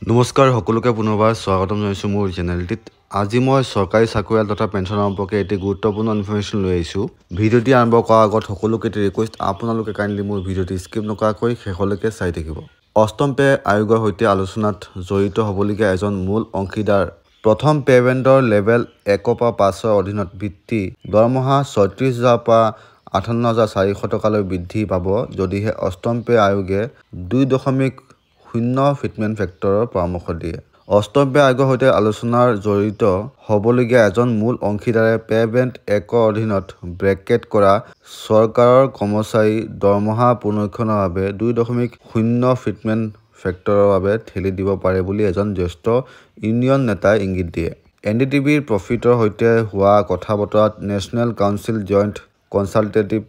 নমস্কাৰ সকলোকে পুনৰবাৰ স্বাগতম জনাইছোঁ মোৰ চেনেলটিত। আজি মই চৰকাৰী চাকৰিয়াল তথা পেঞ্চনৰ সম্পৰ্কে এটি গুৰুত্বপূৰ্ণ ইনফৰমেশ্যন লৈ আহিছোঁ। ভিডিঅ'টি আৰম্ভ কৰাৰ আগত সকলোকে এটি ৰিকুৱেষ্ট, আপোনালোকে কাইণ্ডলি মোৰ ভিডিঅ'টি স্কিপ নকৰাকৈ শেষলৈকে চাই থাকিব। অষ্টম পে আয়োগৰ সৈতে আলোচনাত জড়িত হ'বলগীয়া এজন মূল অংশীদাৰ। প্ৰথম পে বেণ্ডৰ লেভেল 1 পৰা 5ৰ অধীনত ভিত্তি দৰমহা 36,000 পৰা 58,400 টকালৈ বৃদ্ধি পাব যদিহে অষ্টম পে আয়োগে 2.0 ফিটমেণ্ট ফেক্টৰৰ পৰামৰ্শ দিয়ে। অষ্টম পে আয়োগৰ সৈতে আলোচনাৰ জড়িত হ'বলগীয়া এজন মূল অংশীদাৰে পে বেণ্ড 1ৰ অধীনত ব্ৰেকেট কৰা চৰকাৰৰ কৰ্মচাৰীৰ দৰমহা পুনৰীক্ষণৰ বাবে 2.0 ফিটমেণ্ট ফেক্টৰৰ বাবে ঠেলি দিব পাৰে বুলি এজন জ্যেষ্ঠ ইউনিয়ন নেতাই ইংগিত দিয়ে। NDTVৰ প্ৰফিটৰ সৈতে হোৱা কথা-বতৰাত national council joint consultative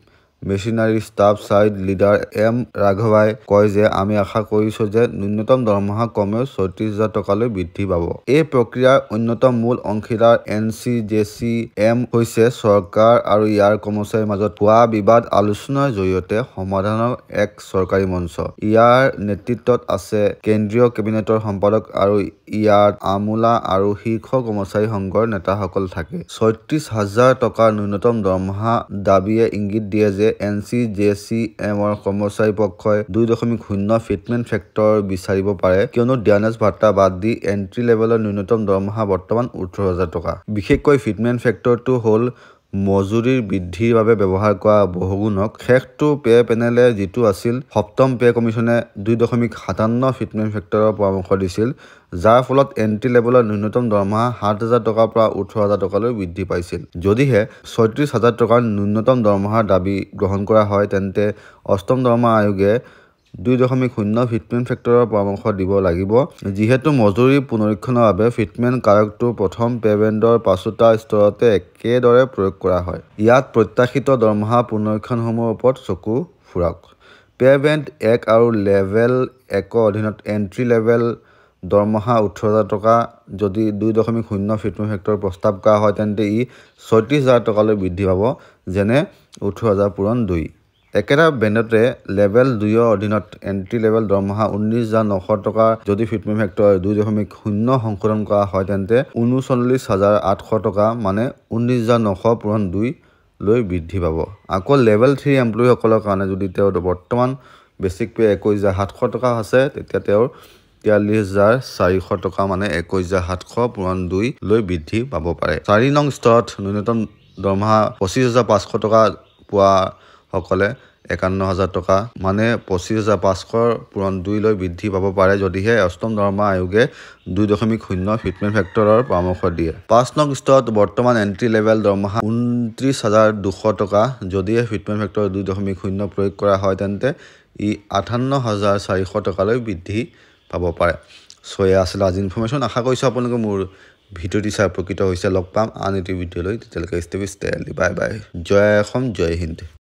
machinery staff side leader M ৰাঘৱাই কয় যে আমি আশা কৰিছোঁ যে ন্যূনতম দৰমহা কমেও 36,000 টকালৈ বৃদ্ধি পাব। এই প্ৰক্ৰিয়াৰ অন্যতম মূল অংশীদাৰ NCJCM হৈছে চৰকাৰ আৰু ইয়াৰ কৰ্মচাৰীৰ মাজত হোৱা বিবাদ আলোচনাৰ জৰিয়তে সমাধানৰ এক চৰকাৰী মঞ্চ। ইয়াৰ নেতৃত্বত আছে কেন্দ্ৰীয় কেবিনেটৰ সম্পাদক আৰু ইয়াত আমোলা আৰু শীৰ্ষ কৰ্মচাৰী সংঘৰ নেতাসকল থাকে। 36,000 টকাৰ ন্যূনতম দৰমহা দাবীয়ে ইংগিত দিয়ে যে NCJCMৰ কৰ্মচাৰী পক্ষই 2.0 ফিটমেণ্ট ফেক্টৰ বিচাৰিব পাৰে, কিয়নো ডিয়ানেছ ভাত্তা বাদ দি এণ্ট্ৰি লেভেলৰ ন্যূনতম দৰমহা বৰ্তমান 18,000 টকা। বিশেষকৈ ফিটমেণ্ট ফেক্টৰটো হ'ল মজুৰিৰ বৃদ্ধিৰ বাবে ব্যৱহাৰ কৰা বহুগুণক। শেষটো পে পেনেলে যিটো আছিল, সপ্তম পে কমিছনে 2.57 ফিটমেণ্ট ফেক্টৰৰ পৰামৰ্শ দিছিল, যাৰ ফলত এণ্ট্ৰি লেভেলৰ ন্যূনতম দৰমহা 7,000 টকাৰ পৰা 18,000 টকালৈ বৃদ্ধি পাইছিল। যদিহে 36,000 টকাৰ ন্যূনতম দৰমহাৰ দাবী গ্ৰহণ কৰা হয়, তেন্তে অষ্টম দৰমহা আয়োগে 2.0 ফিটমেণ্ট ফেক্টৰৰ পৰামৰ্শ দিব লাগিব, যিহেতু মজুৰি পুনৰীক্ষণৰ বাবে ফিটমেণ্ট কাৰকটো প্ৰথম পে বেণ্ডৰ 5টা স্তৰতে একেদৰে প্ৰয়োগ কৰা হয়। ইয়াত প্ৰত্যাশিত দৰমহা পুনৰীক্ষণসমূহৰ ওপৰত চকু ফুৰাওক। পে বেণ্ড 1 আৰু লেভেল 1ৰ অধীনত এণ্ট্ৰি লেভেল দৰমহা 18,000 টকা। যদি 2.0 ফিটমেণ্ট ফেক্টৰ প্ৰস্তাৱ কৰা হয়, তেন্তে ই 36,000 টকালৈ বৃদ্ধি পাব, যেনে 18,000 পূৰণ 2। একেটা বেণ্ডতে লেভেল 2ৰ অধীনত এণ্ট্ৰি লেভেল দৰমহা 19,900 টকা। যদি ফিটমেণ্ট ফেক্টৰ 2.0 সংশোধন কৰা হয়, তেন্তে 39,800 টকা, মানে 19,900 পূৰণ 2 লৈ বৃদ্ধি পাব। আকৌ লেভেল 3 এমপ্লয়ীসকলৰ কাৰণে যদি তেওঁৰ বৰ্তমান বেচিক পে 21,700 টকা আছে, তেতিয়া তেওঁৰ 43,400 টকা, মানে 21,700 পূৰণ 2 লৈ বৃদ্ধি পাব পাৰে। 4 নং স্তৰত ন্যূনতম দৰমহা 25,500 টকা পোৱা সকলে 51,000 টকা, মানে 25,500 পূৰণ 2 লৈ বৃদ্ধি পাব পাৰে যদিহে অষ্টম দৰমহা আয়োগে 2.0 ফিটমেণ্ট ফেক্টৰৰ পৰামৰ্শ দিয়ে। 5 নং স্তৰত বৰ্তমান এণ্ট্ৰি লেভেল দৰমহা 29,200 টকা। যদিহে ফিটমেণ্ট ফেক্টৰ 2.0 প্ৰয়োগ কৰা হয়, তেন্তে ই 58,400 টকালৈ বৃদ্ধি পাব পাৰে। এয়া আছিল আজি ইনফৰমেশ্যন। আশা কৰিছোঁ আপোনালোকে মোৰ ভিডিঅ'টি চাই উপকৃত হৈছে। লগ পাম আন এটি ভিডিঅ'লৈ, তেতিয়ালৈকে ষ্টে হেল্ডি। Bye bye. জয় অসম, জয় হিন্দ।